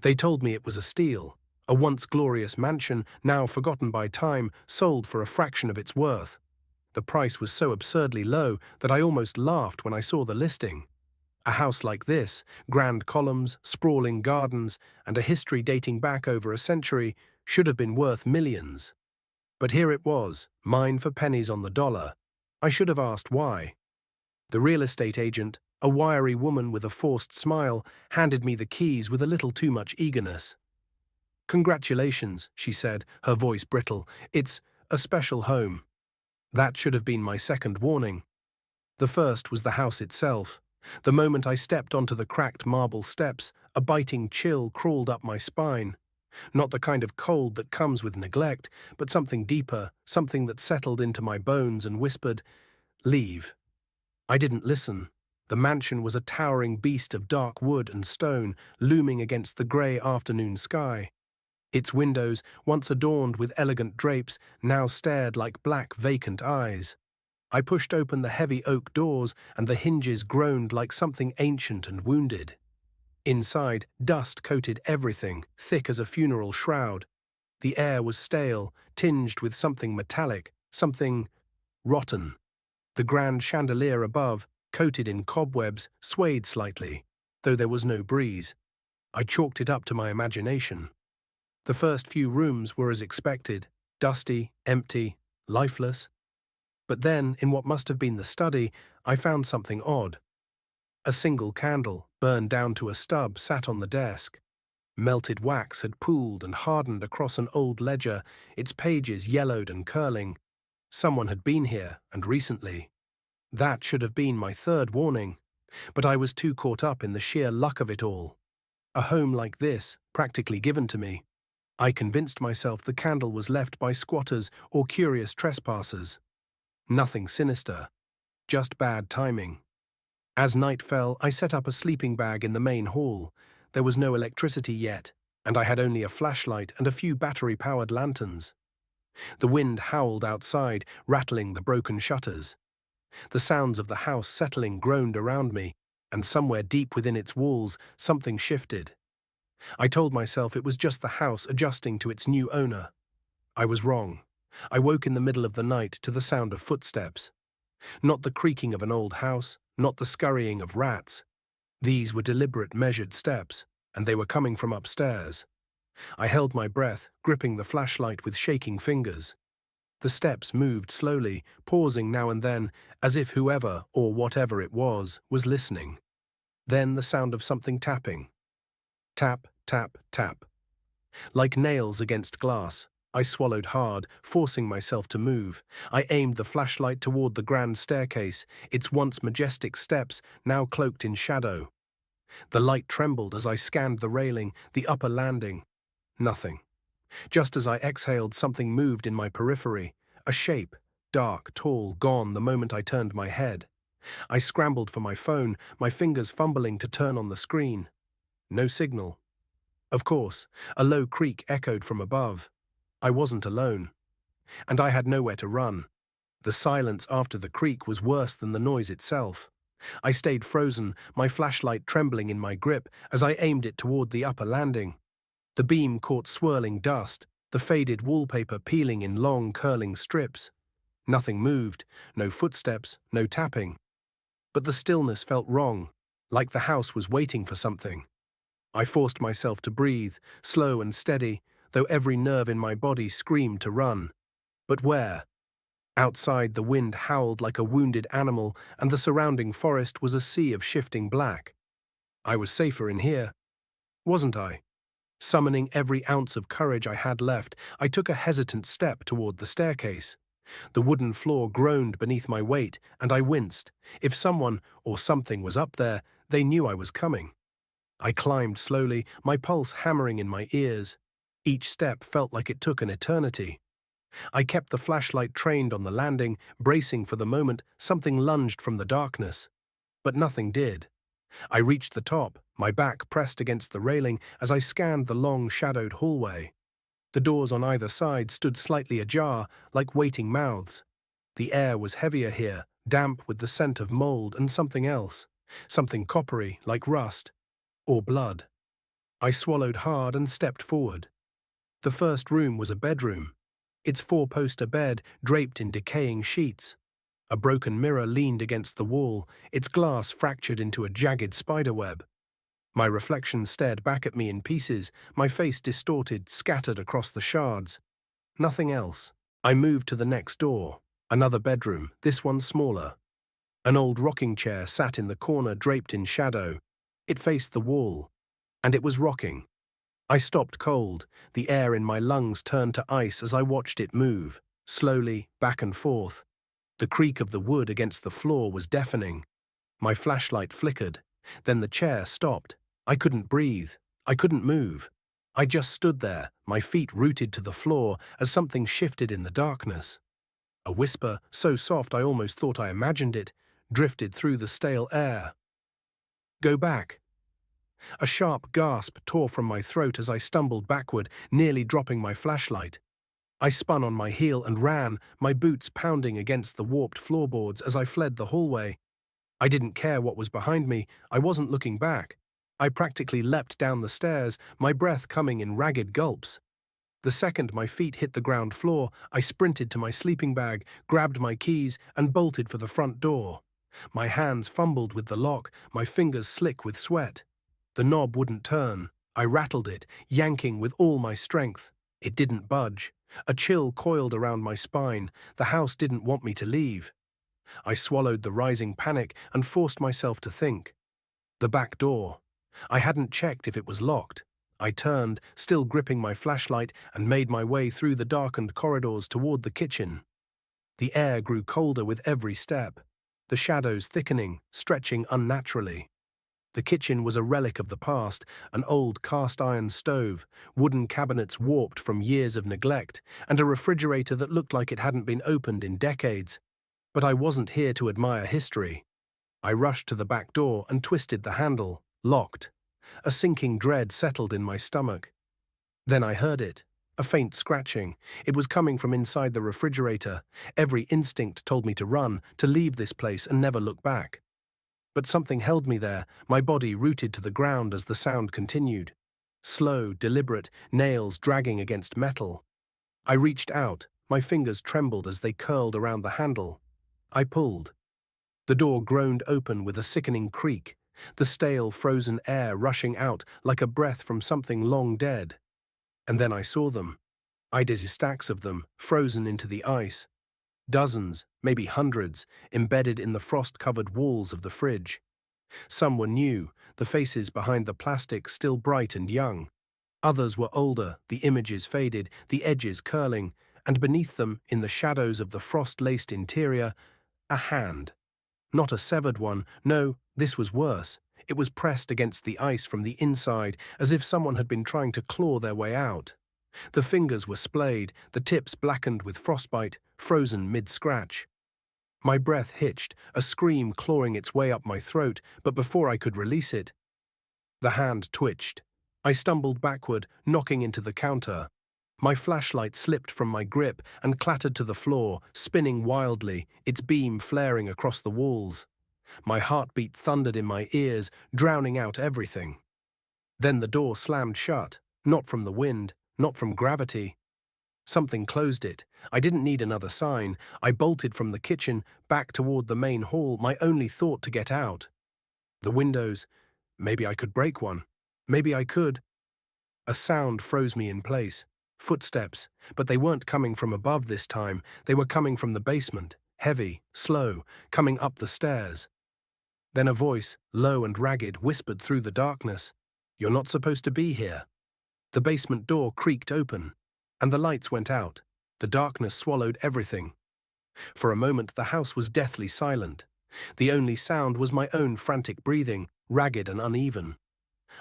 They told me it was a steal, a once glorious mansion, now forgotten by time, sold for a fraction of its worth. The price was so absurdly low that I almost laughed when I saw the listing. A house like this, grand columns, sprawling gardens, and a history dating back over a century, should have been worth millions. But here it was, mine for pennies on the dollar. I should have asked why. The real estate agent, a wiry woman with a forced smile, handed me the keys with a little too much eagerness. "Congratulations," she said, her voice brittle. "It's a special home." That should have been my second warning. The first was the house itself. The moment I stepped onto the cracked marble steps, a biting chill crawled up my spine. Not the kind of cold that comes with neglect, but something deeper, something that settled into my bones and whispered, "Leave." I didn't listen. The mansion was a towering beast of dark wood and stone, looming against the grey afternoon sky. Its windows, once adorned with elegant drapes, now stared like black, vacant eyes. I pushed open the heavy oak doors, and the hinges groaned like something ancient and wounded. Inside, dust coated everything, thick as a funeral shroud. The air was stale, tinged with something metallic, something rotten. The grand chandelier above, coated in cobwebs, swayed slightly, though there was no breeze. I chalked it up to my imagination. The first few rooms were as expected, dusty, empty, lifeless. But then, in what must have been the study, I found something odd. A single candle, burned down to a stub, sat on the desk. Melted wax had pooled and hardened across an old ledger, its pages yellowed and curling. Someone had been here, and recently. That should have been my third warning, but I was too caught up in the sheer luck of it all. A home like this, practically given to me. I convinced myself the candle was left by squatters or curious trespassers. Nothing sinister, just bad timing. As night fell, I set up a sleeping bag in the main hall. There was no electricity yet, and I had only a flashlight and a few battery-powered lanterns. The wind howled outside, rattling the broken shutters. The sounds of the house settling groaned around me, and somewhere deep within its walls, something shifted. I told myself it was just the house adjusting to its new owner. I was wrong. I woke in the middle of the night to the sound of footsteps. Not the creaking of an old house, not the scurrying of rats. These were deliberate, measured steps, and they were coming from upstairs. I held my breath, gripping the flashlight with shaking fingers. The steps moved slowly, pausing now and then, as if whoever, or whatever it was listening. Then the sound of something tapping. Tap, tap, tap. Like nails against glass. I swallowed hard, forcing myself to move. I aimed the flashlight toward the grand staircase, its once majestic steps now cloaked in shadow. The light trembled as I scanned the railing, the upper landing. Nothing. Just as I exhaled, something moved in my periphery. A shape, dark, tall, gone the moment I turned my head. I scrambled for my phone, my fingers fumbling to turn on the screen. No signal. Of course, a low creak echoed from above. I wasn't alone. And I had nowhere to run. The silence after the creak was worse than the noise itself. I stayed frozen, my flashlight trembling in my grip as I aimed it toward the upper landing. The beam caught swirling dust, the faded wallpaper peeling in long, curling strips. Nothing moved, no footsteps, no tapping. But the stillness felt wrong, like the house was waiting for something. I forced myself to breathe, slow and steady, though every nerve in my body screamed to run. But where? Outside, the wind howled like a wounded animal, and the surrounding forest was a sea of shifting black. I was safer in here, wasn't I? Summoning every ounce of courage I had left, I took a hesitant step toward the staircase. The wooden floor groaned beneath my weight, and I winced. If someone or something was up there, they knew I was coming. I climbed slowly, my pulse hammering in my ears. Each step felt like it took an eternity. I kept the flashlight trained on the landing, bracing for the moment something lunged from the darkness. But nothing did. I reached the top, my back pressed against the railing as I scanned the long, shadowed hallway. The doors on either side stood slightly ajar, like waiting mouths. The air was heavier here, damp with the scent of mold and something else. Something coppery, like rust. Or blood. I swallowed hard and stepped forward. The first room was a bedroom. Its four-poster bed draped in decaying sheets. A broken mirror leaned against the wall, its glass fractured into a jagged spiderweb. My reflection stared back at me in pieces, my face distorted, scattered across the shards. Nothing else. I moved to the next door. Another bedroom, this one smaller. An old rocking chair sat in the corner, draped in shadow. It faced the wall, and it was rocking. I stopped cold. The air in my lungs turned to ice as I watched it move, slowly, back and forth. The creak of the wood against the floor was deafening. My flashlight flickered. Then the chair stopped. I couldn't breathe. I couldn't move. I just stood there, my feet rooted to the floor as something shifted in the darkness. A whisper, so soft I almost thought I imagined it, drifted through the stale air. "Go back." A sharp gasp tore from my throat as I stumbled backward, nearly dropping my flashlight. I spun on my heel and ran, my boots pounding against the warped floorboards as I fled the hallway. I didn't care what was behind me, I wasn't looking back. I practically leapt down the stairs, my breath coming in ragged gulps. The second my feet hit the ground floor, I sprinted to my sleeping bag, grabbed my keys, and bolted for the front door. My hands fumbled with the lock, my fingers slick with sweat. The knob wouldn't turn. I rattled it, yanking with all my strength. It didn't budge. A chill coiled around my spine. The house didn't want me to leave. I swallowed the rising panic and forced myself to think. The back door. I hadn't checked if it was locked. I turned, still gripping my flashlight, and made my way through the darkened corridors toward the kitchen. The air grew colder with every step, the shadows thickening, stretching unnaturally. The kitchen was a relic of the past, an old cast-iron stove, wooden cabinets warped from years of neglect, and a refrigerator that looked like it hadn't been opened in decades. But I wasn't here to admire history. I rushed to the back door and twisted the handle, locked. A sinking dread settled in my stomach. Then I heard it, a faint scratching. It was coming from inside the refrigerator. Every instinct told me to run, to leave this place and never look back. But something held me there, my body rooted to the ground as the sound continued. Slow, deliberate, nails dragging against metal. I reached out, my fingers trembled as they curled around the handle. I pulled. The door groaned open with a sickening creak, the stale, frozen air rushing out like a breath from something long dead. And then I saw them. Stacks of them, frozen into the ice. Dozens, maybe hundreds, embedded in the frost-covered walls of the fridge. Some were new, the faces behind the plastic still bright and young. Others were older, the images faded, the edges curling, and beneath them, in the shadows of the frost-laced interior, a hand. Not a severed one, no, this was worse. It was pressed against the ice from the inside, as if someone had been trying to claw their way out. The fingers were splayed, the tips blackened with frostbite, frozen mid-scratch. My breath hitched, a scream clawing its way up my throat, but before I could release it, the hand twitched. I stumbled backward, knocking into the counter. My flashlight slipped from my grip and clattered to the floor, spinning wildly, its beam flaring across the walls. My heartbeat thundered in my ears, drowning out everything. Then the door slammed shut, not from the wind, not from gravity. Something closed it. I didn't need another sign. I bolted from the kitchen, back toward the main hall, my only thought to get out. The windows. Maybe I could break one. Maybe I could. A sound froze me in place. Footsteps, but they weren't coming from above this time. They were coming from the basement, heavy, slow, coming up the stairs. Then a voice, low and ragged, whispered through the darkness. "You're not supposed to be here." The basement door creaked open, and the lights went out. The darkness swallowed everything. For a moment the house was deathly silent. The only sound was my own frantic breathing, ragged and uneven.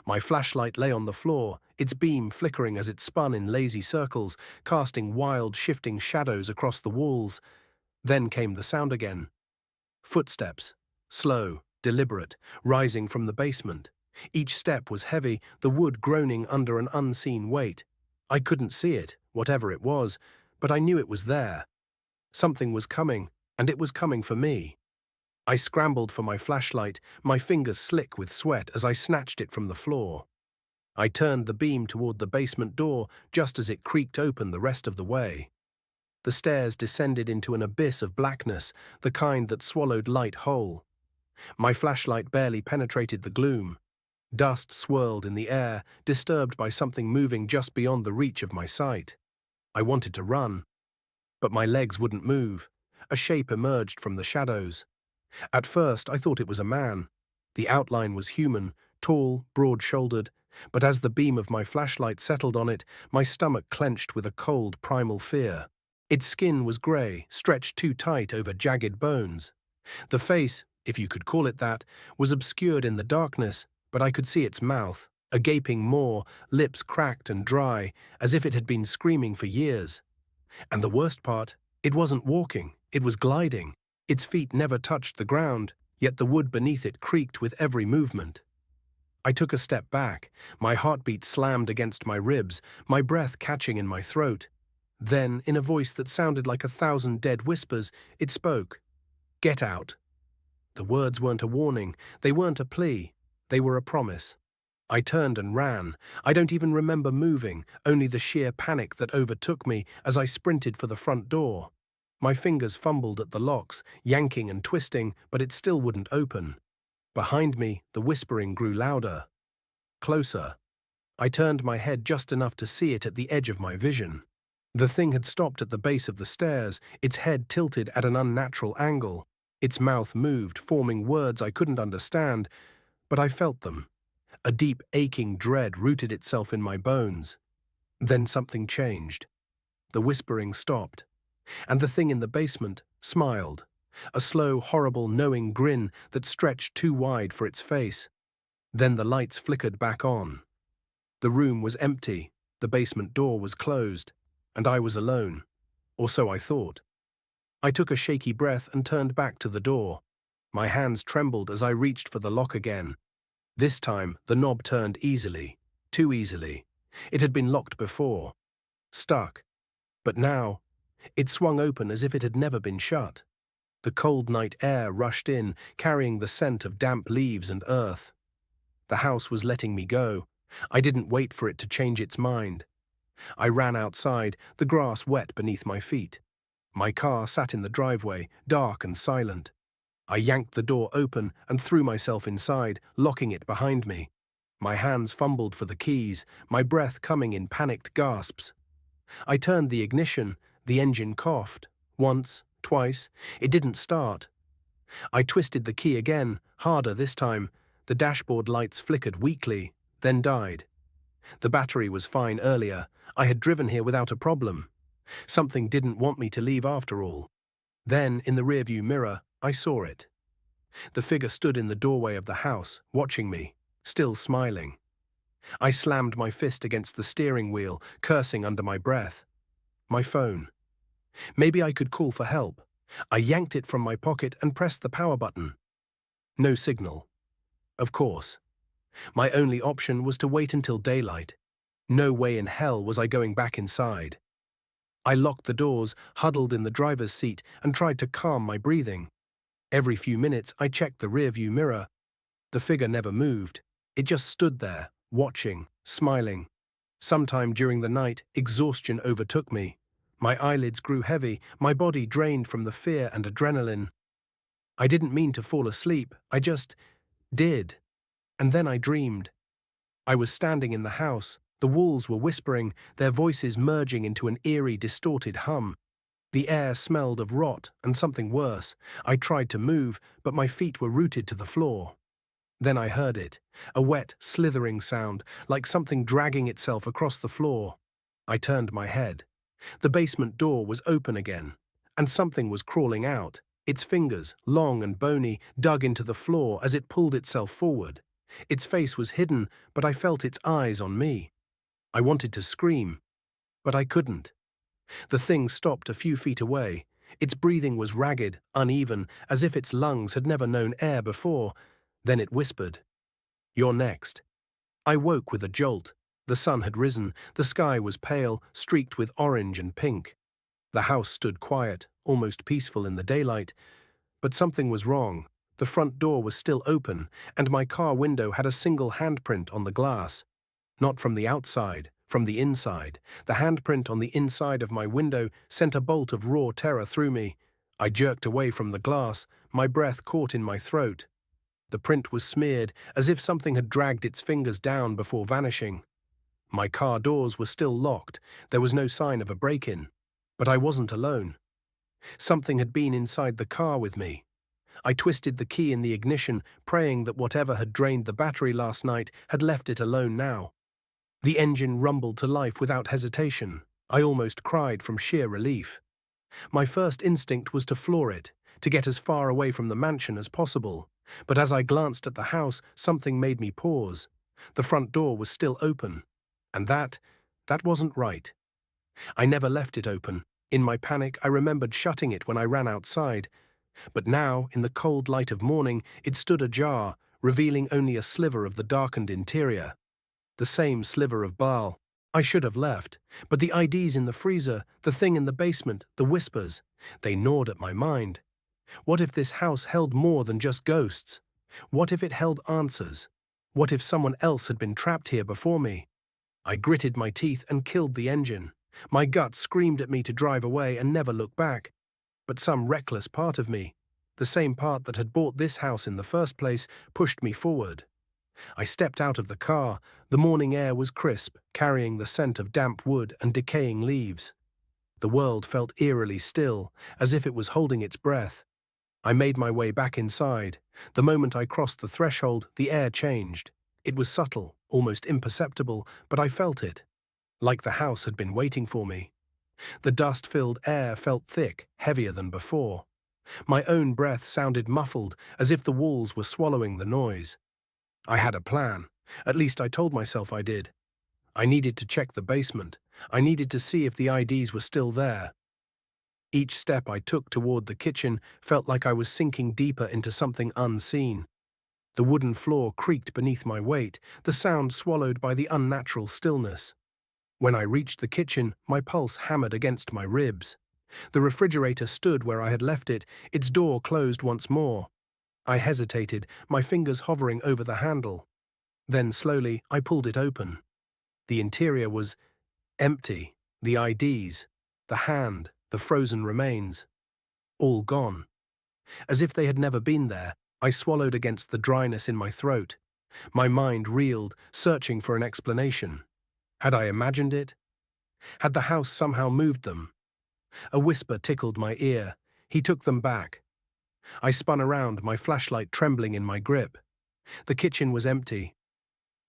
My flashlight lay on the floor, its beam flickering as it spun in lazy circles, casting wild, shifting shadows across the walls. Then came the sound again. Footsteps, slow, deliberate, rising from the basement. Each step was heavy, the wood groaning under an unseen weight. I couldn't see it, whatever it was, but I knew it was there. Something was coming, and it was coming for me. I scrambled for my flashlight, my fingers slick with sweat as I snatched it from the floor. I turned the beam toward the basement door just as it creaked open the rest of the way. The stairs descended into an abyss of blackness, the kind that swallowed light whole. My flashlight barely penetrated the gloom. Dust swirled in the air, disturbed by something moving just beyond the reach of my sight. I wanted to run, but my legs wouldn't move. A shape emerged from the shadows. At first, I thought it was a man. The outline was human, tall, broad-shouldered, but as the beam of my flashlight settled on it, my stomach clenched with a cold, primal fear. Its skin was grey, stretched too tight over jagged bones. The face, if you could call it that, was obscured in the darkness, but I could see its mouth, a gaping maw, lips cracked and dry, as if it had been screaming for years. And the worst part, it wasn't walking, it was gliding. Its feet never touched the ground, yet the wood beneath it creaked with every movement. I took a step back, my heartbeat slammed against my ribs, my breath catching in my throat. Then, in a voice that sounded like 1,000 dead whispers, it spoke. "Get out." The words weren't a warning, they weren't a plea, they were a promise. I turned and ran. I don't even remember moving, only the sheer panic that overtook me as I sprinted for the front door. My fingers fumbled at the locks, yanking and twisting, but it still wouldn't open. Behind me, the whispering grew louder. Closer. I turned my head just enough to see it at the edge of my vision. The thing had stopped at the base of the stairs, its head tilted at an unnatural angle. Its mouth moved, forming words I couldn't understand, but I felt them. A deep, aching dread rooted itself in my bones. Then something changed. The whispering stopped, and the thing in the basement smiled, a slow, horrible, knowing grin that stretched too wide for its face. Then the lights flickered back on. The room was empty, the basement door was closed, and I was alone, or so I thought. I took a shaky breath and turned back to the door. My hands trembled as I reached for the lock again. This time, the knob turned easily, too easily. It had been locked before, stuck. But now, it swung open as if it had never been shut. The cold night air rushed in, carrying the scent of damp leaves and earth. The house was letting me go. I didn't wait for it to change its mind. I ran outside, the grass wet beneath my feet. My car sat in the driveway, dark and silent. I yanked the door open and threw myself inside, locking it behind me. My hands fumbled for the keys, my breath coming in panicked gasps. I turned the ignition, the engine coughed. Once, twice, it didn't start. I twisted the key again, harder this time. The dashboard lights flickered weakly, then died. The battery was fine earlier. I had driven here without a problem. Something didn't want me to leave after all. Then, in the rearview mirror, I saw it. The figure stood in the doorway of the house, watching me, still smiling. I slammed my fist against the steering wheel, cursing under my breath. My phone. Maybe I could call for help. I yanked it from my pocket and pressed the power button. No signal. Of course. My only option was to wait until daylight. No way in hell was I going back inside. I locked the doors, huddled in the driver's seat, and tried to calm my breathing. Every few minutes, I checked the rearview mirror. The figure never moved. It just stood there, watching, smiling. Sometime during the night, exhaustion overtook me. My eyelids grew heavy, my body drained from the fear and adrenaline. I didn't mean to fall asleep, I just did. And then I dreamed. I was standing in the house. The walls were whispering, their voices merging into an eerie, distorted hum. The air smelled of rot and something worse. I tried to move, but my feet were rooted to the floor. Then I heard it, a wet, slithering sound, like something dragging itself across the floor. I turned my head. The basement door was open again, and something was crawling out. Its fingers, long and bony, dug into the floor as it pulled itself forward. Its face was hidden, but I felt its eyes on me. I wanted to scream, but I couldn't. The thing stopped a few feet away. Its breathing was ragged, uneven, as if its lungs had never known air before. Then it whispered, "You're next." I woke with a jolt. The sun had risen, the sky was pale, streaked with orange and pink. The house stood quiet, almost peaceful in the daylight. But something was wrong. The front door was still open, and my car window had a single handprint on the glass. Not from the outside, from the inside. The handprint on the inside of my window sent a bolt of raw terror through me. I jerked away from the glass, my breath caught in my throat. The print was smeared, as if something had dragged its fingers down before vanishing. My car doors were still locked. There was no sign of a break-in. But I wasn't alone. Something had been inside the car with me. I twisted the key in the ignition, praying that whatever had drained the battery last night had left it alone now. The engine rumbled to life without hesitation. I almost cried from sheer relief. My first instinct was to floor it, to get as far away from the mansion as possible. But as I glanced at the house, something made me pause. The front door was still open. And that wasn't right. I never left it open. In my panic, I remembered shutting it when I ran outside. But now, in the cold light of morning, it stood ajar, revealing only a sliver of the darkened interior. The same sliver of Baal. I should have left, but the IDs in the freezer, the thing in the basement, the whispers, they gnawed at my mind. What if this house held more than just ghosts? What if it held answers? What if someone else had been trapped here before me? I gritted my teeth and killed the engine. My gut screamed at me to drive away and never look back. But some reckless part of me, the same part that had bought this house in the first place, pushed me forward. I stepped out of the car. The morning air was crisp, carrying the scent of damp wood and decaying leaves. The world felt eerily still, as if it was holding its breath. I made my way back inside. The moment I crossed the threshold, the air changed. It was subtle, almost imperceptible, but I felt it. Like the house had been waiting for me. The dust-filled air felt thick, heavier than before. My own breath sounded muffled, as if the walls were swallowing the noise. I had a plan. At least I told myself I did. I needed to check the basement. I needed to see if the IDs were still there. Each step I took toward the kitchen felt like I was sinking deeper into something unseen. The wooden floor creaked beneath my weight, the sound swallowed by the unnatural stillness. When I reached the kitchen, my pulse hammered against my ribs. The refrigerator stood where I had left it, its door closed once more. I hesitated, my fingers hovering over the handle. Then slowly, I pulled it open. The interior was empty. The IDs, the hand, the frozen remains. All gone. As if they had never been there, I swallowed against the dryness in my throat. My mind reeled, searching for an explanation. Had I imagined it? Had the house somehow moved them? A whisper tickled my ear. He took them back. I spun around, my flashlight trembling in my grip. The kitchen was empty.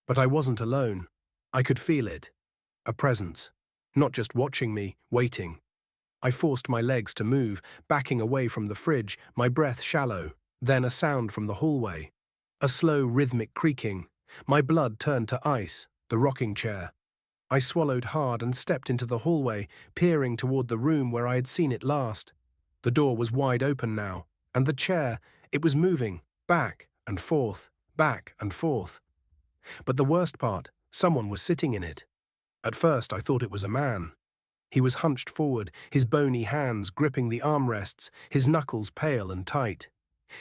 But I wasn't alone. I could feel it. A presence. Not just watching me, waiting. I forced my legs to move, backing away from the fridge, my breath shallow. Then a sound from the hallway. A slow, rhythmic creaking. My blood turned to ice, the rocking chair. I swallowed hard and stepped into the hallway, peering toward the room where I had seen it last. The door was wide open now, and the chair, it was moving, back and forth, back and forth. But the worst part, someone was sitting in it. At first I thought it was a man. He was hunched forward, his bony hands gripping the armrests, his knuckles pale and tight.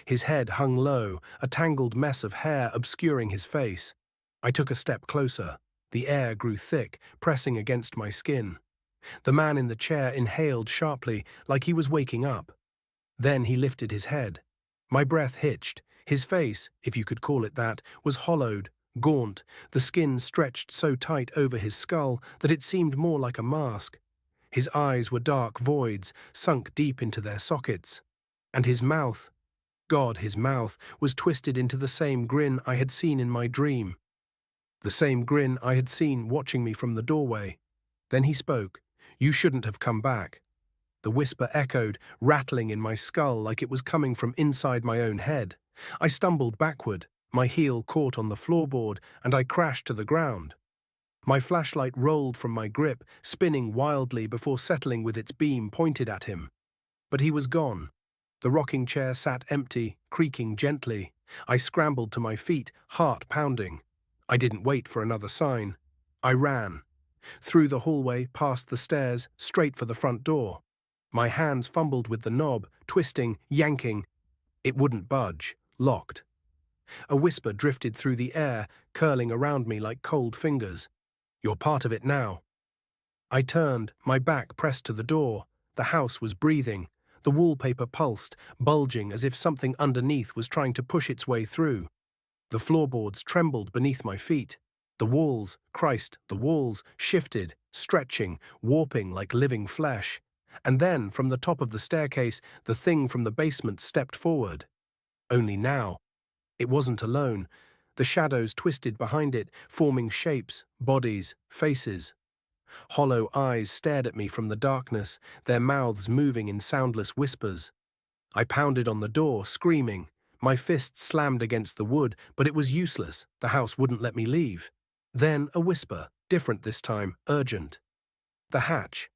His head hung low, a tangled mess of hair obscuring his face. I took a step closer. The air grew thick, pressing against my skin. The man in the chair inhaled sharply, like he was waking up. Then he lifted his head. My breath hitched. His face, if you could call it that, was hollowed, gaunt, the skin stretched so tight over his skull that it seemed more like a mask. His eyes were dark voids, sunk deep into their sockets. And his mouth, God, his mouth, was twisted into the same grin I had seen in my dream. The same grin I had seen watching me from the doorway. Then he spoke. "You shouldn't have come back." The whisper echoed, rattling in my skull like it was coming from inside my own head. I stumbled backward. My heel caught on the floorboard, and I crashed to the ground. My flashlight rolled from my grip, spinning wildly before settling with its beam pointed at him. But he was gone. The rocking chair sat empty, creaking gently. I scrambled to my feet, heart pounding. I didn't wait for another sign. I ran. Through the hallway, past the stairs, straight for the front door. My hands fumbled with the knob, twisting, yanking. It wouldn't budge, locked. A whisper drifted through the air, curling around me like cold fingers. You're part of it now. I turned, my back pressed to the door. The house was breathing. The wallpaper pulsed, bulging as if something underneath was trying to push its way through. The floorboards trembled beneath my feet. The walls, Christ, the walls, shifted, stretching, warping like living flesh. And then, from the top of the staircase, the thing from the basement stepped forward. Only now, it wasn't alone. The shadows twisted behind it, forming shapes, bodies, faces. Hollow eyes stared at me from the darkness, their mouths moving in soundless whispers. I pounded on the door, screaming. My fists slammed against the wood, but it was useless. The house wouldn't let me leave. Then a whisper, different this time, urgent. The hatch.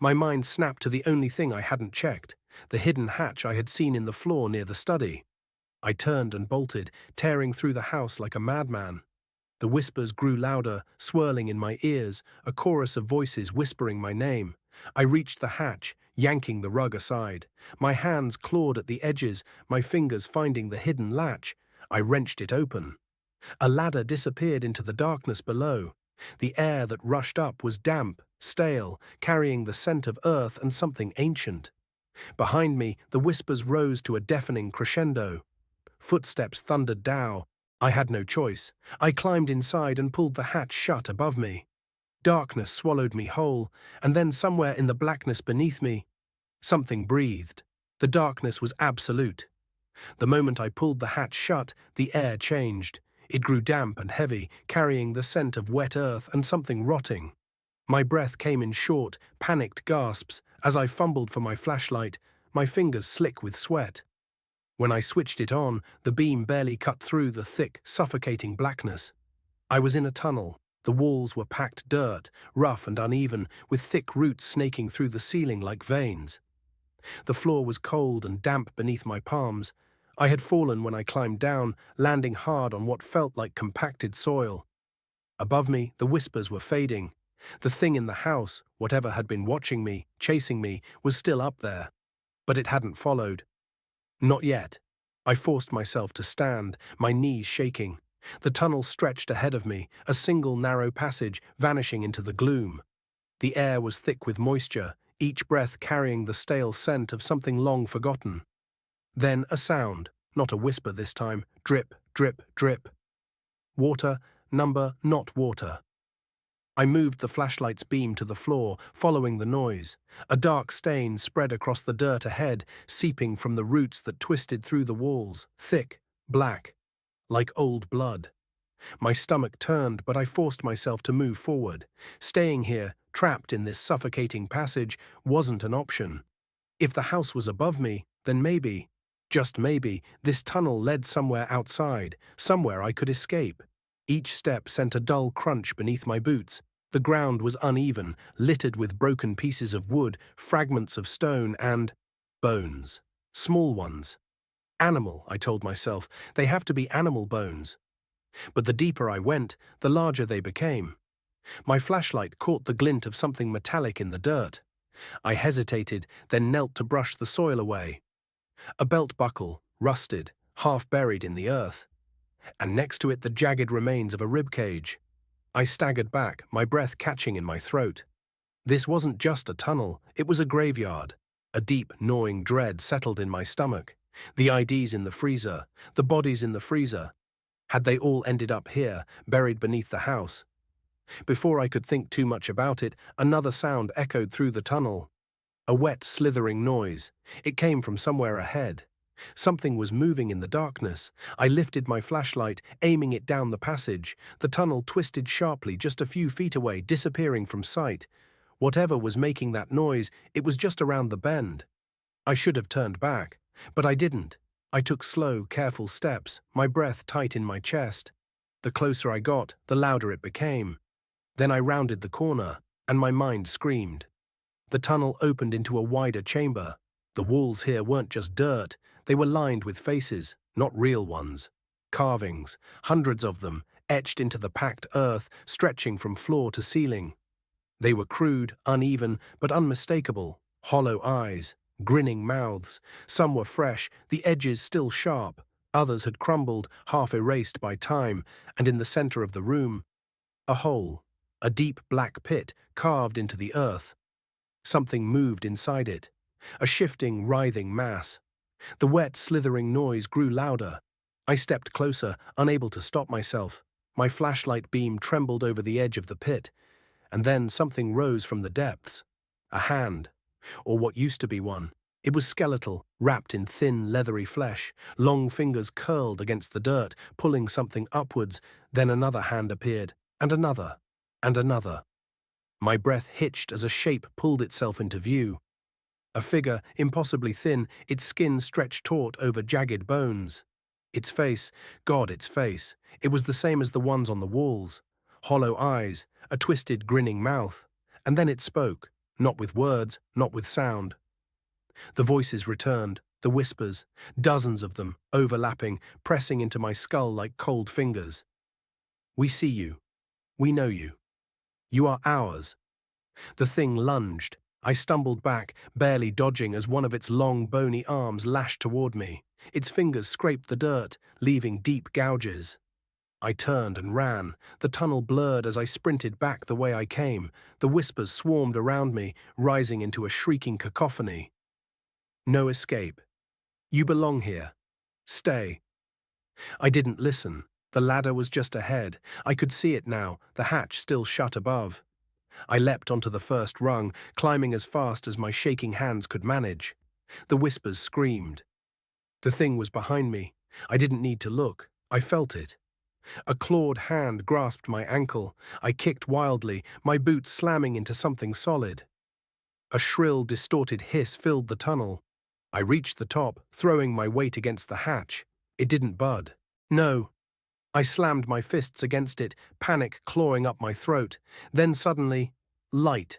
My mind snapped to the only thing I hadn't checked, the hidden hatch I had seen in the floor near the study. I turned and bolted, tearing through the house like a madman. The whispers grew louder, swirling in my ears, a chorus of voices whispering my name. I reached the hatch, yanking the rug aside. My hands clawed at the edges, my fingers finding the hidden latch. I wrenched it open. A ladder disappeared into the darkness below. The air that rushed up was damp, stale, carrying the scent of earth and something ancient. Behind me, the whispers rose to a deafening crescendo. Footsteps thundered down. I had no choice. I climbed inside and pulled the hatch shut above me. Darkness swallowed me whole, and then somewhere in the blackness beneath me, something breathed. The darkness was absolute. The moment I pulled the hatch shut, the air changed. It grew damp and heavy, carrying the scent of wet earth and something rotting. My breath came in short, panicked gasps as I fumbled for my flashlight, my fingers slick with sweat. When I switched it on, the beam barely cut through the thick, suffocating blackness. I was in a tunnel. The walls were packed dirt, rough and uneven, with thick roots snaking through the ceiling like veins. The floor was cold and damp beneath my palms. I had fallen when I climbed down, landing hard on what felt like compacted soil. Above me, the whispers were fading. The thing in the house, whatever had been watching me, chasing me, was still up there. But it hadn't followed. Not yet. I forced myself to stand, my knees shaking. The tunnel stretched ahead of me, a single narrow passage vanishing into the gloom. The air was thick with moisture, each breath carrying the stale scent of something long forgotten. Then a sound, not a whisper this time, drip, drip, drip. Water, number, not water. I moved the flashlight's beam to the floor, following the noise. A dark stain spread across the dirt ahead, seeping from the roots that twisted through the walls, thick, black, like old blood. My stomach turned, but I forced myself to move forward. Staying here, trapped in this suffocating passage, wasn't an option. If the house was above me, then maybe, just maybe, this tunnel led somewhere outside, somewhere I could escape. Each step sent a dull crunch beneath my boots. The ground was uneven, littered with broken pieces of wood, fragments of stone, and bones. Small ones. Animal, I told myself. They have to be animal bones. But the deeper I went, the larger they became. My flashlight caught the glint of something metallic in the dirt. I hesitated, then knelt to brush the soil away. A belt buckle, rusted, half buried in the earth. And next to it the jagged remains of a ribcage. I staggered back, my breath catching in my throat. This wasn't just a tunnel, it was a graveyard. A deep, gnawing dread settled in my stomach. The IDs in the freezer, the bodies in the freezer. Had they all ended up here, buried beneath the house? Before I could think too much about it, another sound echoed through the tunnel. A wet, slithering noise. It came from somewhere ahead. Something was moving in the darkness. I lifted my flashlight, aiming it down the passage. The tunnel twisted sharply just a few feet away, disappearing from sight. Whatever was making that noise, it was just around the bend. I should have turned back, but I didn't. I took slow, careful steps, my breath tight in my chest. The closer I got, the louder it became. Then I rounded the corner, and my mind screamed. The tunnel opened into a wider chamber. The walls here weren't just dirt, they were lined with faces, not real ones. Carvings, hundreds of them, etched into the packed earth, stretching from floor to ceiling. They were crude, uneven, but unmistakable. Hollow eyes, grinning mouths. Some were fresh, the edges still sharp. Others had crumbled, half erased by time, and in the center of the room, a hole. A deep black pit carved into the earth. Something moved inside it. A shifting, writhing mass. The wet, slithering noise grew louder. I stepped closer, unable to stop myself. My flashlight beam trembled over the edge of the pit, and then something rose from the depths. A hand, or what used to be one. It was skeletal, wrapped in thin, leathery flesh. Long fingers curled against the dirt, pulling something upwards. Then another hand appeared, and another, and another. My breath hitched as a shape pulled itself into view. A figure, impossibly thin, its skin stretched taut over jagged bones. Its face, God, its face, it was the same as the ones on the walls. Hollow eyes, a twisted, grinning mouth. And then it spoke, not with words, not with sound. The voices returned, the whispers, dozens of them, overlapping, pressing into my skull like cold fingers. We see you. We know you. You are ours. The thing lunged. I stumbled back, barely dodging as one of its long, bony arms lashed toward me. Its fingers scraped the dirt, leaving deep gouges. I turned and ran. The tunnel blurred as I sprinted back the way I came. The whispers swarmed around me, rising into a shrieking cacophony. No escape. You belong here. Stay. I didn't listen. The ladder was just ahead. I could see it now, the hatch still shut above. I leapt onto the first rung, climbing as fast as my shaking hands could manage. The whispers screamed. The thing was behind me. I didn't need to look. I felt it. A clawed hand grasped my ankle. I kicked wildly, my boots slamming into something solid. A shrill, distorted hiss filled the tunnel. I reached the top, throwing my weight against the hatch. It didn't bud. No. I slammed my fists against it, panic clawing up my throat. Then suddenly, light.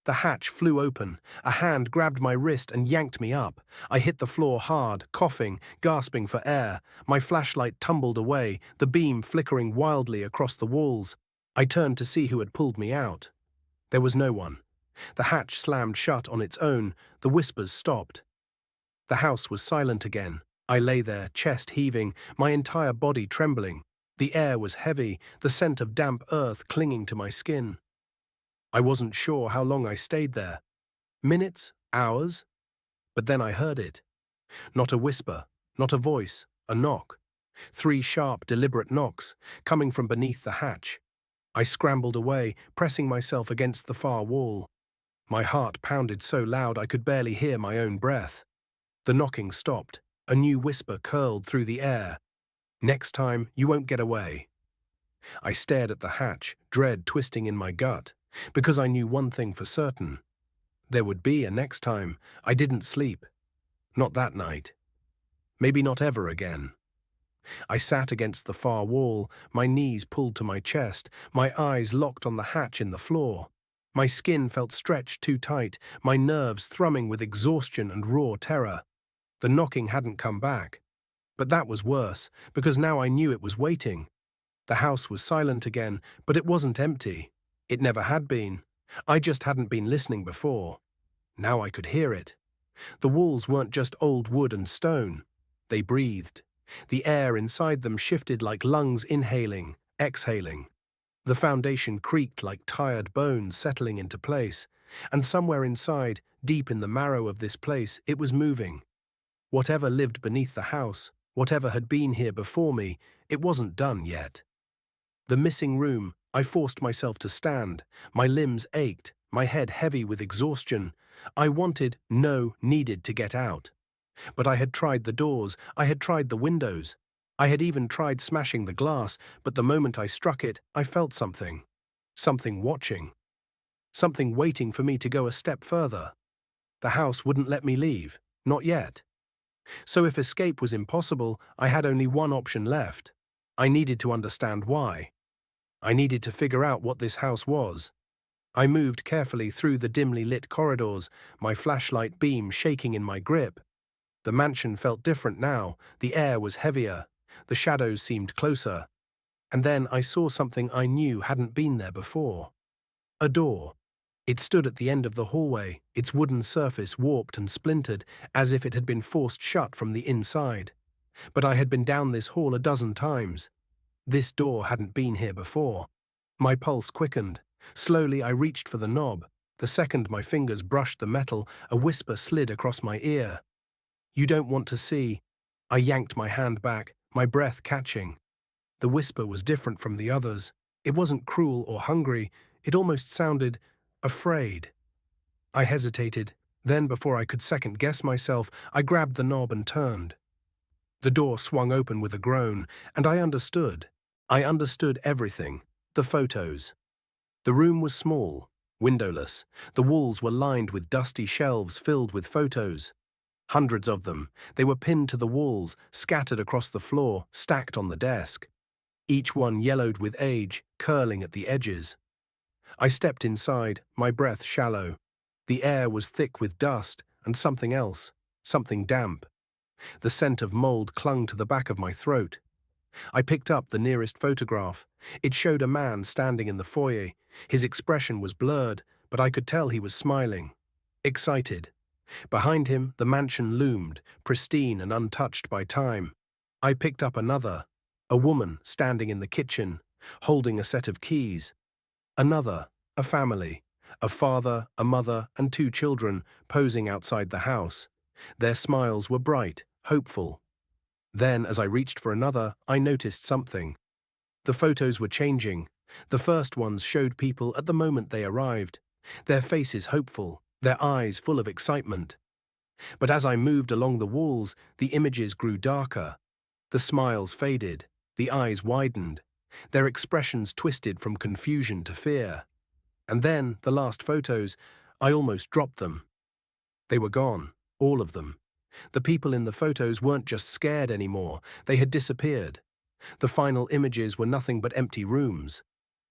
The hatch flew open. A hand grabbed my wrist and yanked me up. I hit the floor hard, coughing, gasping for air. My flashlight tumbled away, the beam flickering wildly across the walls. I turned to see who had pulled me out. There was no one. The hatch slammed shut on its own. The whispers stopped. The house was silent again. I lay there, chest heaving, my entire body trembling. The air was heavy, the scent of damp earth clinging to my skin. I wasn't sure how long I stayed there. Minutes? Hours? But then I heard it. Not a whisper, not a voice, a knock. 3 sharp, deliberate knocks, coming from beneath the hatch. I scrambled away, pressing myself against the far wall. My heart pounded so loud I could barely hear my own breath. The knocking stopped. A new whisper curled through the air. Next time, you won't get away. I stared at the hatch, dread twisting in my gut, because I knew one thing for certain. There would be a next time. I didn't sleep. Not that night. Maybe not ever again. I sat against the far wall, my knees pulled to my chest, my eyes locked on the hatch in the floor. My skin felt stretched too tight, my nerves thrumming with exhaustion and raw terror. The knocking hadn't come back. But that was worse, because now I knew it was waiting. The house was silent again, but it wasn't empty. It never had been. I just hadn't been listening before. Now I could hear it. The walls weren't just old wood and stone. They breathed. The air inside them shifted like lungs inhaling, exhaling. The foundation creaked like tired bones settling into place. And somewhere inside, deep in the marrow of this place, it was moving. Whatever lived beneath the house, whatever had been here before me, it wasn't done yet. The missing room, I forced myself to stand. My limbs ached, my head heavy with exhaustion. I needed to get out. But I had tried the doors, I had tried the windows. I had even tried smashing the glass, but the moment I struck it, I felt something. Something watching. Something waiting for me to go a step further. The house wouldn't let me leave, not yet. So if escape was impossible, I had only one option left. I needed to understand why. I needed to figure out what this house was. I moved carefully through the dimly lit corridors, my flashlight beam shaking in my grip. The mansion felt different now. The air was heavier. The shadows seemed closer. And then I saw something I knew hadn't been there before. A door. It stood at the end of the hallway, its wooden surface warped and splintered, as if it had been forced shut from the inside. But I had been down this hall a dozen times. This door hadn't been here before. My pulse quickened. Slowly, I reached for the knob. The second my fingers brushed the metal, a whisper slid across my ear. "You don't want to see." I yanked my hand back, my breath catching. The whisper was different from the others. It wasn't cruel or hungry. It almost sounded afraid. I hesitated. Then, before I could second-guess myself, I grabbed the knob and turned. The door swung open with a groan, and I understood. I understood everything. The photos. The room was small, windowless. The walls were lined with dusty shelves filled with photos. Hundreds of them. They were pinned to the walls, scattered across the floor, stacked on the desk. Each one yellowed with age, curling at the edges. I stepped inside, my breath shallow. The air was thick with dust and something else, something damp. The scent of mold clung to the back of my throat. I picked up the nearest photograph. It showed a man standing in the foyer. His expression was blurred, but I could tell he was smiling. Excited. Behind him, the mansion loomed, pristine and untouched by time. I picked up another. A woman standing in the kitchen, holding a set of keys. Another, a family. A father, a mother, and 2 children posing outside the house. Their smiles were bright, hopeful. Then, as I reached for another, I noticed something. The photos were changing. The first ones showed people at the moment they arrived, their faces hopeful, their eyes full of excitement. But as I moved along the walls, the images grew darker. The smiles faded, the eyes widened, their expressions twisted from confusion to fear. And then, the last photos, I almost dropped them. They were gone, all of them. The people in the photos weren't just scared anymore, they had disappeared. The final images were nothing but empty rooms.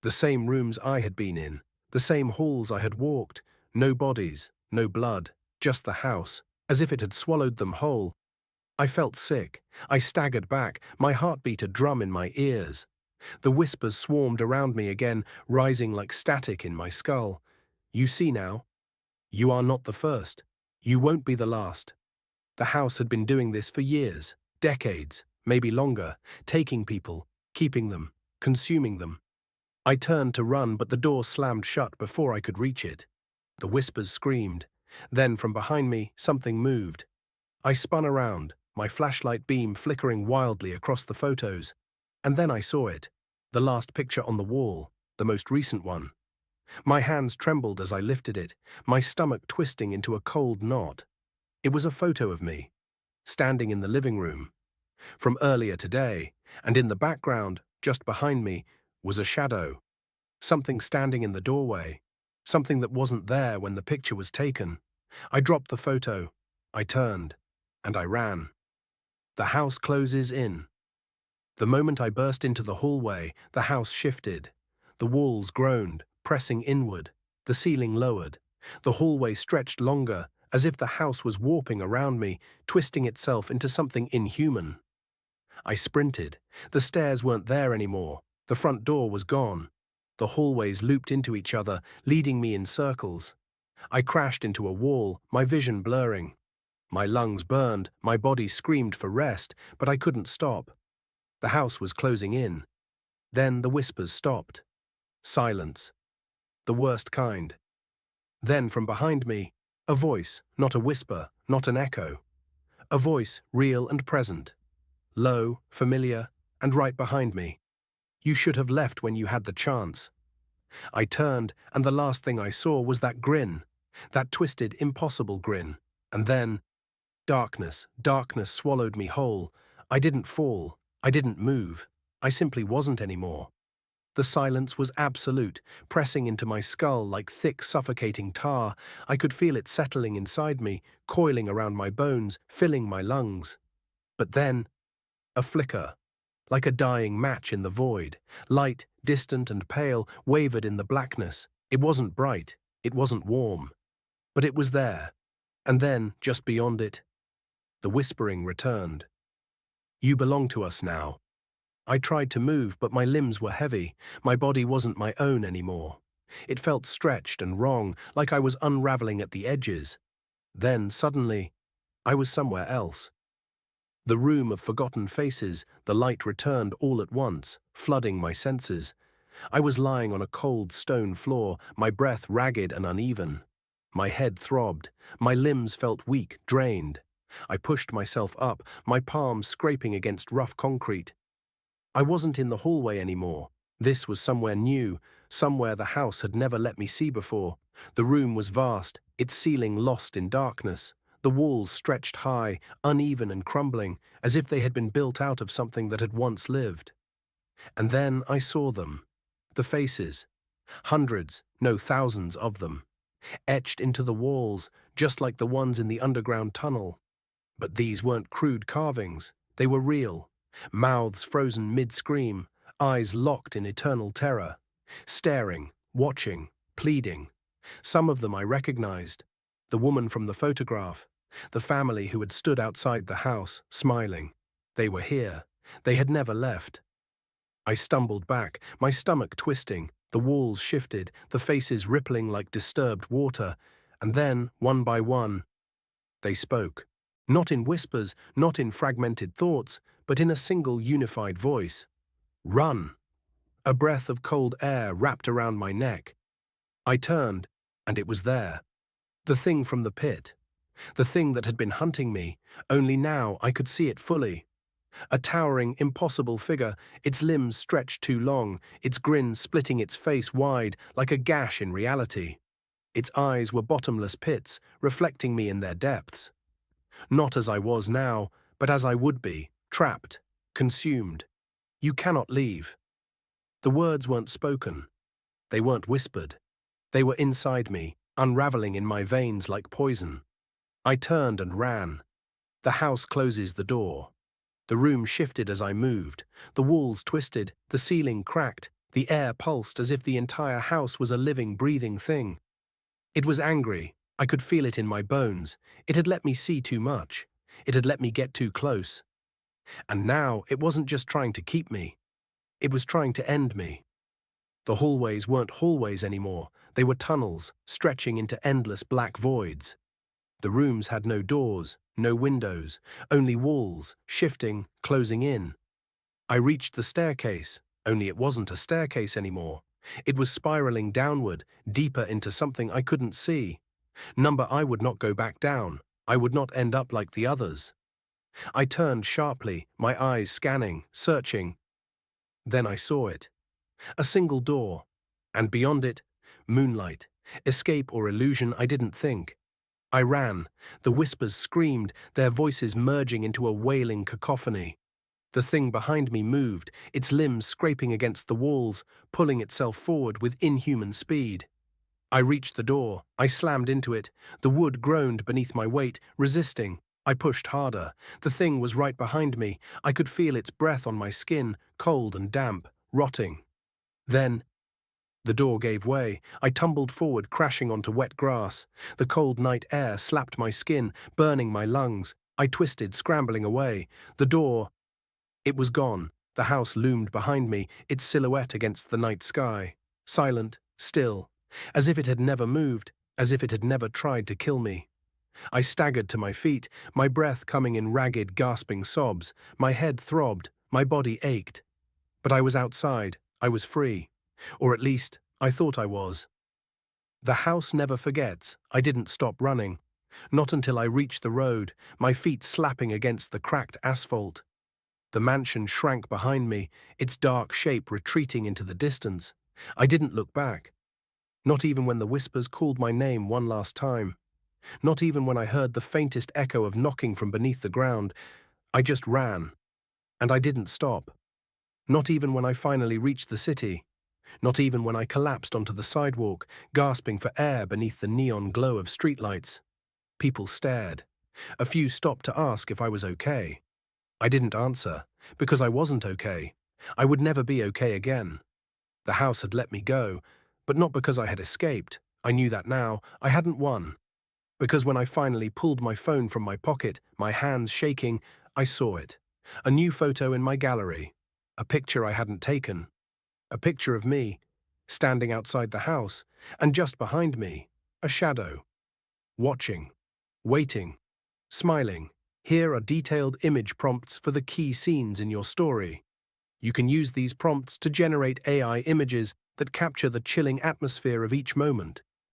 The same rooms I had been in, the same halls I had walked, no bodies, no blood, just the house, as if it had swallowed them whole. I felt sick. I staggered back, my heart beat a drum in my ears. The whispers swarmed around me again, rising like static in my skull. "You see now? You are not the first. You won't be the last." The house had been doing this for years, decades, maybe longer, taking people, keeping them, consuming them. I turned to run, but the door slammed shut before I could reach it. The whispers screamed. Then, from behind me, something moved. I spun around, my flashlight beam flickering wildly across the photos. And then I saw it. The last picture on the wall, the most recent one. My hands trembled as I lifted it, my stomach twisting into a cold knot. It was a photo of me, standing in the living room, from earlier today, and in the background, just behind me, was a shadow. Something standing in the doorway, something that wasn't there when the picture was taken. I dropped the photo, I turned, and I ran. The house closes in. The moment I burst into the hallway, the house shifted. The walls groaned, pressing inward. The ceiling lowered. The hallway stretched longer, as if the house was warping around me, twisting itself into something inhuman. I sprinted. The stairs weren't there anymore. The front door was gone. The hallways looped into each other, leading me in circles. I crashed into a wall, my vision blurring. My lungs burned, my body screamed for rest, but I couldn't stop. The house was closing in. Then the whispers stopped. Silence. The worst kind. Then from behind me, a voice, not a whisper, not an echo. A voice, real and present. Low, familiar, and right behind me. "You should have left when you had the chance." I turned, and the last thing I saw was that grin, that twisted, impossible grin. And then, darkness, darkness swallowed me whole. I didn't fall. I didn't move. I simply wasn't anymore. The silence was absolute, pressing into my skull like thick, suffocating tar. I could feel it settling inside me, coiling around my bones, filling my lungs. But then, a flicker, like a dying match in the void. Light, distant and pale, wavered in the blackness. It wasn't bright, it wasn't warm. But it was there. And then, just beyond it, the whispering returned. "You belong to us now." I tried to move, but my limbs were heavy. My body wasn't my own anymore. It felt stretched and wrong, like I was unraveling at the edges. Then, suddenly, I was somewhere else. The room of forgotten faces, the light returned all at once, flooding my senses. I was lying on a cold stone floor, my breath ragged and uneven. My head throbbed, my limbs felt weak, drained. I pushed myself up, my palms scraping against rough concrete. I wasn't in the hallway anymore. This was somewhere new, somewhere the house had never let me see before. The room was vast, its ceiling lost in darkness. The walls stretched high, uneven and crumbling, as if they had been built out of something that had once lived. And then I saw them. The faces. Hundreds, no thousands of them. Etched into the walls, just like the ones in the underground tunnel. But these weren't crude carvings. They were real. Mouths frozen mid-scream, eyes locked in eternal terror. Staring, watching, pleading. Some of them I recognized. The woman from the photograph. The family who had stood outside the house, smiling. They were here. They had never left. I stumbled back, my stomach twisting. The walls shifted, the faces rippling like disturbed water. And then, one by one, they spoke. Not in whispers, not in fragmented thoughts, but in a single unified voice. Run! A breath of cold air wrapped around my neck. I turned, and it was there. The thing from the pit. The thing that had been hunting me, only now I could see it fully. A towering, impossible figure, its limbs stretched too long, its grin splitting its face wide like a gash in reality. Its eyes were bottomless pits, reflecting me in their depths. Not as I was now, but as I would be, trapped, consumed. You cannot leave. The words weren't spoken. They weren't whispered. They were inside me, unraveling in my veins like poison. I turned and ran. The house closes the door. The room shifted as I moved. The walls twisted, the ceiling cracked, the air pulsed as if the entire house was a living, breathing thing. It was angry. I could feel it in my bones. It had let me see too much. It had let me get too close. And now it wasn't just trying to keep me. It was trying to end me. The hallways weren't hallways anymore. They were tunnels, stretching into endless black voids. The rooms had no doors, no windows, only walls, shifting, closing in. I reached the staircase, only it wasn't a staircase anymore. It was spiraling downward, deeper into something I couldn't see. Number I would not go back down. I would not end up like the others. I turned sharply, my eyes scanning, searching. Then I saw it. A single door. And beyond it, moonlight. Escape or illusion, I didn't think. I ran. The whispers screamed, their voices merging into a wailing cacophony. The thing behind me moved, its limbs scraping against the walls, pulling itself forward with inhuman speed. I reached the door. I slammed into it. The wood groaned beneath my weight, resisting. I pushed harder. The thing was right behind me. I could feel its breath on my skin, cold and damp, rotting. Then, the door gave way. I tumbled forward, crashing onto wet grass. The cold night air slapped my skin, burning my lungs. I twisted, scrambling away. The door, it was gone. The house loomed behind me, its silhouette against the night sky. Silent, still, as if it had never moved, as if it had never tried to kill me. I staggered to my feet, my breath coming in ragged, gasping sobs. My head throbbed, my body ached. But I was outside. I was free. Or at least, I thought I was. The house never forgets. I didn't stop running. Not until I reached the road, my feet slapping against the cracked asphalt. The mansion shrank behind me, its dark shape retreating into the distance. I didn't look back. Not even when the whispers called my name one last time. Not even when I heard the faintest echo of knocking from beneath the ground. I just ran. And I didn't stop. Not even when I finally reached the city. Not even when I collapsed onto the sidewalk, gasping for air beneath the neon glow of streetlights. People stared. A few stopped to ask if I was okay. I didn't answer, because I wasn't okay. I would never be okay again. The house had let me go, but not because I had escaped. I knew that now. I hadn't won. Because when I finally pulled my phone from my pocket, my hands shaking, I saw it. A new photo in my gallery. A picture I hadn't taken. A picture of me, standing outside the house, and just behind me, a shadow. Watching. Waiting. Smiling. Here are detailed image prompts for the key scenes in your story. You can use these prompts to generate AI images that capture the chilling atmosphere of each moment.